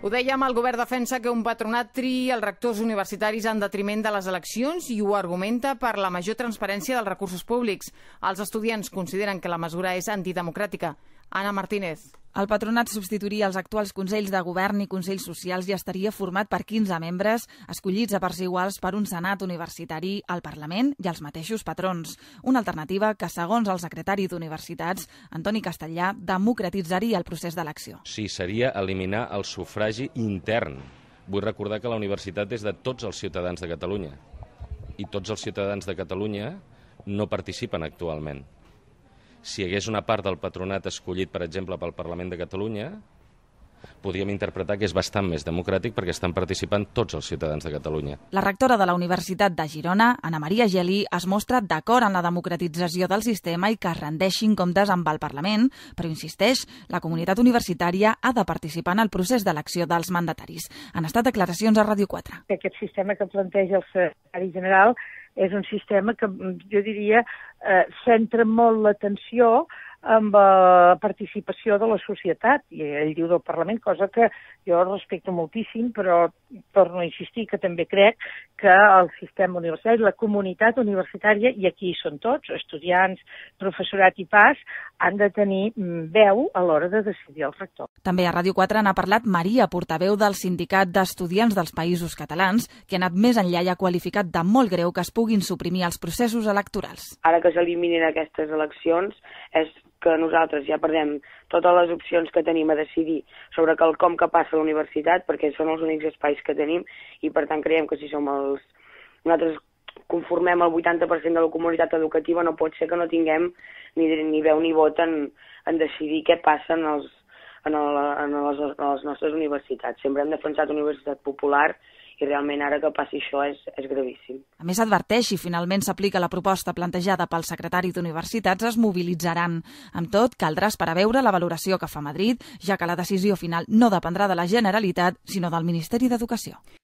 Ho dèiem, el govern defensa que un patronat triï els rectors universitaris en detriment de les eleccions i ho argumenta per la major transparència dels recursos públics. Els estudiants consideren que la mesura és antidemocràtica. Anna Martínez. El patronat substituiria els actuals consells de govern i consells socials i estaria format per 15 membres escollits a parts iguals per un senat universitari, el Parlament i els mateixos patrons. Una alternativa que, segons el secretari d'Universitats, Antoni Castellà, democratitzaria el procés d'elecció. Sí, seria eliminar el sufragi intern. Vull recordar que la universitat és de tots els ciutadans de Catalunya i tots els ciutadans de Catalunya no participen actualment. Si hi hagués una part del patronat escollit, per exemple, pel Parlament de Catalunya, podríem interpretar que és bastant més democràtic perquè estan participant tots els ciutadans de Catalunya. La rectora de la Universitat de Girona, Anna Maria Geli, es mostra d'acord en la democratització del sistema i que es rendeixin comptes amb el Parlament, però insisteix, la comunitat universitària ha de participar en el procés d'elecció dels mandataris. Han estat declaracions a Ràdio 4. Aquest sistema que planteja el secretari general és un sistema que, jo diria, centra molt l'atenció amb la participació de la societat, i ell diu del Parlament, cosa que jo respecto moltíssim, però torno a insistir que també crec que el sistema universitari, la comunitat universitària, i aquí són tots, estudiants, professorat i pas, han de tenir veu a l'hora de decidir el rector. També a Ràdio 4 n'ha parlat Maria, portaveu del Sindicat d'Estudiants dels Països Catalans, que ha anat més enllà i ha qualificat de molt greu que es puguin suprimir els processos electorals. Ara que s'eliminin aquestes eleccions és que nosaltres ja perdem totes les opcions que tenim a decidir sobre quelcom que passa a la universitat, perquè són els únics espais que tenim i per tant creiem que si som nosaltres conformem el 80% de la comunitat educativa, no pot ser que no tinguem ni veu ni vot en decidir què passa en les nostres universitats. Sempre hem defensat una universitat popular i realment ara que passi això és gravíssim. A més, adverteix, si finalment s'aplica la proposta plantejada pel secretari d'Universitats, es mobilitzaran. Amb tot, caldrà esperar a veure la valoració que fa Madrid, ja que la decisió final no dependrà de la Generalitat, sinó del Ministeri d'Educació.